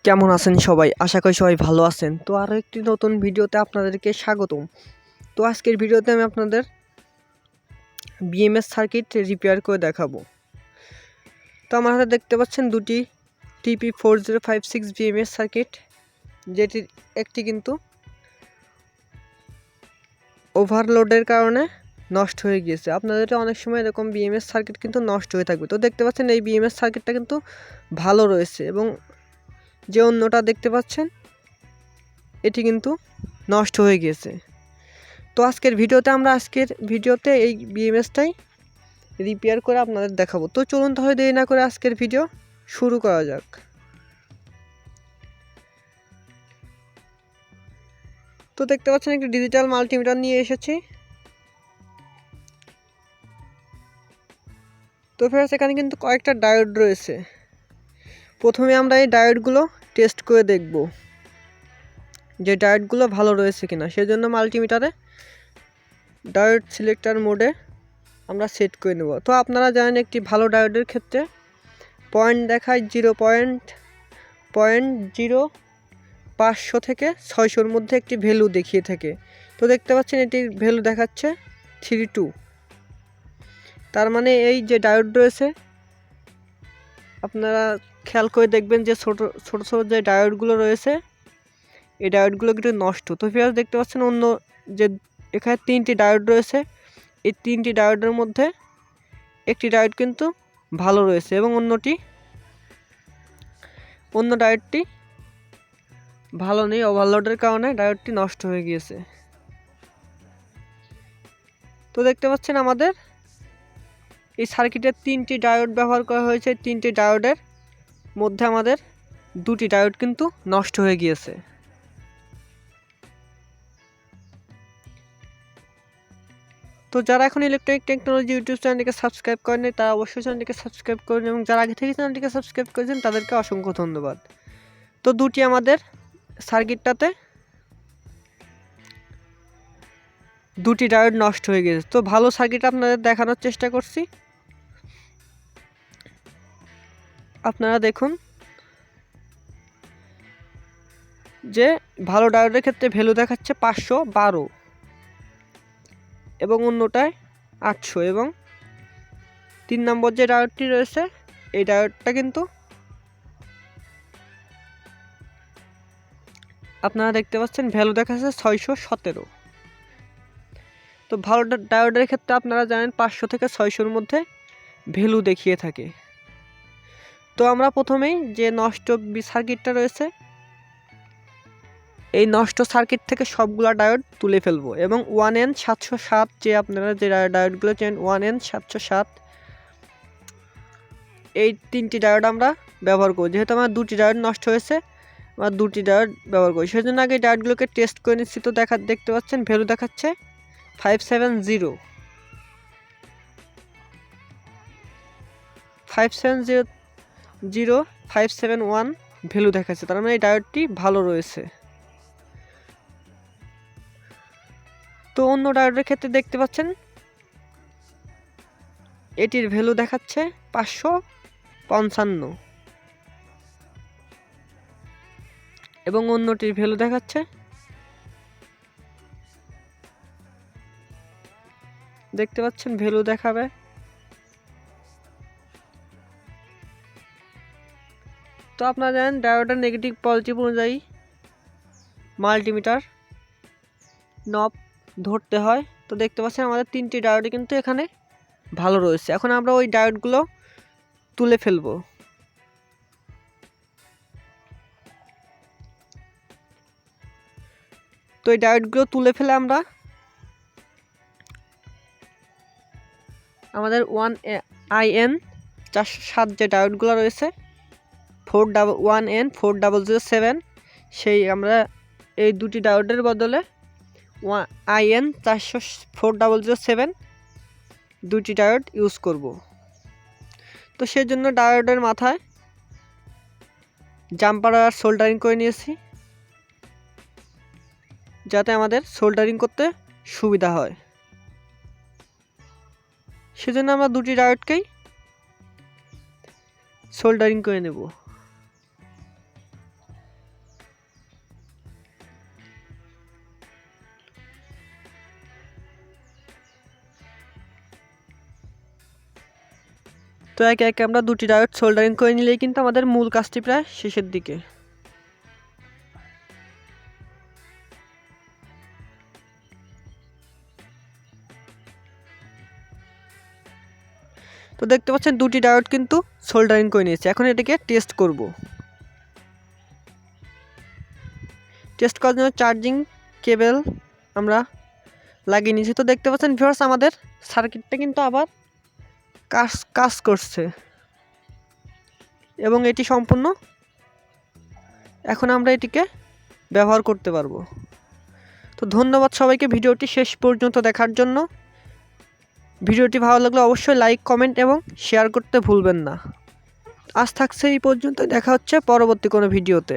কেমন আছেন সবাই? আশা করি সবাই ভালো আছেন। তো আরও একটি নতুন ভিডিওতে আপনাদেরকে স্বাগতম। তো আজকের ভিডিওতে আমি আপনাদের বিএমএস সার্কিট রিপেয়ার করে দেখাবো। তো আমার হাতে দেখতে পাচ্ছেন দুটি TP4056 বিএমএস সার্কিট, যেটির একটি কিন্তু ওভারলোডের কারণে নষ্ট হয়ে গিয়েছে। আপনাদের অনেক সময় এরকম বিএমএস সার্কিট কিন্তু নষ্ট হয়ে থাকবে। তো দেখতে পাচ্ছেন এই বিএমএস সার্কিটটা কিন্তু ভালো রয়েছে, এবং যে অন্যটা দেখতে পাচ্ছেন এটি কিন্তু নষ্ট হয়ে গিয়েছে। তো আজকের ভিডিওতে এই বিএমএসটাই রিপেয়ার করে আপনাদের দেখাবো। তো চলুন তাহলে দেরি না করে আজকের ভিডিও শুরু করা যাক। তো দেখতে পাচ্ছেন একটি ডিজিটাল মাল্টিমিটার নিয়ে এসেছি। তো ফ্রেন্ডস, এখানে কিন্তু কয়েকটা ডায়োড রয়েছে। প্রথমে আমরা এই ডায়োডগুলো টেস্ট করে দেখব যে ডায়োডগুলো ভালো রয়েছে কিনা। সেজন্য মাল্টিমিটারে ডায়োড সিলেক্টর মোডে আমরা সেট করে নেব। তো আপনারা জানেন একটি ভালো ডায়োডের ক্ষেত্রে পয়েন্ট দেখায় 0.0500 থেকে 600-র মধ্যে একটি ভ্যালু দেখিয়ে থাকে। তো দেখতে পাচ্ছেন এটির ভ্যালু দেখাচ্ছে 32। তার মানে এই যে ডায়োড রয়েছে, আপনারা খেয়াল করে দেখবেন যে ছোট ছোট যে ডায়োডগুলো রয়েছে, এই ডায়োডগুলো কিন্তু নষ্ট। তো ফিরে দেখতে পাচ্ছেন অন্য যে এখানে 3টি ডায়োড রয়েছে, এই 3টি ডায়োডের মধ্যে একটি ডায়োড কিন্তু ভালো রয়েছে, এবং অন্য ডায়োডটি ভালো নেই। ওভারলোডের কারণে ডায়োডটি নষ্ট হয়ে গিয়েছে। তো দেখতে পাচ্ছেন আমাদের এই সার্কিটের 3টি ডায়োড ব্যবহার করা হয়েছে। 3টি ডায়োডের মধ্যে আমাদের 2টি ডায়োড কিন্তু নষ্ট হয়ে গিয়েছে। তো যারা এখন ইলেকট্রনিক টেকনোলজি ইউটিউব চ্যানেলটিকে সাবস্ক্রাইব করেনি, তারা অবশ্যই চ্যানেলটিকে সাবস্ক্রাইব করুন, এবং যারা আগে থেকে চ্যানেলটিকে সাবস্ক্রাইব করেছেন তাদেরকে অসংখ্য ধন্যবাদ। তো দুটি আমাদের সার্কিটটাতে 2টি ডায়োড নষ্ট হয়ে গেছে। তো ভালো সার্কিট আপনাদের দেখানোর চেষ্টা করছি। আপনারা দেখুন যে ভালো ডায়োডের ক্ষেত্রে ভ্যালু দেখাচ্ছে 512, এবং অন্যটায় 800। এবং 3 নম্বর যে ডায়োডটি রয়েছে, এই ডায়োডটা কিন্তু আপনারা দেখতে পাচ্ছেন ভ্যালু দেখাচ্ছে 617। তো ভালো ডায়োডের ক্ষেত্রে আপনারা জানেন 500 থেকে 600-র মধ্যে ভ্যালু দেখিয়ে থাকে। তো আমরা প্রথমেই যে নষ্ট সার্কিটটা রয়েছে, এই নষ্ট সার্কিট থেকে সবগুলা ডায়োড তুলে ফেলবো, এবং 1N707 যে আপনারা যে ডায়োডগুলো চেন 1N707, এই 3টি ডায়োড আমরা ব্যবহার করি। যেহেতু আমার 2টি ডায়োড নষ্ট হয়েছে, আমরা 2টি ডায়োড ব্যবহার করি। সেজন্য আগে ডায়োডগুলোকে টেস্ট করে নিচ্ছি। তো দেখতে পাচ্ছেন ভ্যালু দেখাচ্ছে 570, 5700571 ভ্যালু দেখাচ্ছে। তার মানে এই ডায়োডটি ভালো রয়েছে। তো অন্য ডায়োডের ক্ষেত্রে দেখতে পাচ্ছেন এটির ভ্যালু দেখাচ্ছে 555, এবং অন্যটির ভ্যালু দেখাচ্ছে দেখতে পাচ্ছেন ভ্যালু দেখাবে। তো আপনারা জানেন ডায়োডের নেগেটিভ পজিটিভ অনুযায়ী মাল্টিমিটার নব ধরতে হয়। তো দেখতে পাচ্ছেন আমাদের 3টি ডায়োড কিন্তু এখানে ভালো রয়েছে। এখন আমরা ওই ডায়োডগুলো তুলে ফেলবো। তো এই ডায়োডগুলো তুলে ফেলে আমরা আমাদের 1IN407 যে ডায়োডগুলো রয়েছে 1N4007, সেই আমরা এই 2টি ডায়োডের বদলে IN4007 2টি ডায়োড ইউজ করব। তো সেজন্য ডায়োডের মাথায় জাম্পার আর সোল্ডারিং করে নিয়েছি, যাতে আমাদের সোল্ডারিং করতে সুবিধা হয়। সেজন্য আমরা 2টি ডায়োডকেই সোল্ডারিং করে নেব। তো একে একে আমরা দুটি ডায়োড সোল্ডারিং করে নিলেই কিন্তু আমাদের মূল কাজটি প্রায় শেষের দিকে। তো দেখতে পাচ্ছেন দুটি ডায়োড কিন্তু সোল্ডারিং করে নিয়েছে। এখন এটাকে টেস্ট করব। টেস্ট করার জন্য চার্জিং কেবল আমরা লাগিয়ে নিয়েছি। তো দেখতে পাচ্ছেন ভিউয়ার্স আমাদের সার্কিটটা কিন্তু আবার কাজ করছে এবং এটি সম্পূর্ণ এখন আমরা এটিকে ব্যবহার করতে পারবো। তো ধন্যবাদ সবাইকে ভিডিওটি শেষ পর্যন্ত দেখার জন্য। ভিডিওটি ভালো লাগলে অবশ্যই লাইক, কমেন্ট এবং শেয়ার করতে ভুলবেন না। আজ থাকছে এই পর্যন্ত, দেখা হচ্ছে পরবর্তী কোনো ভিডিওতে।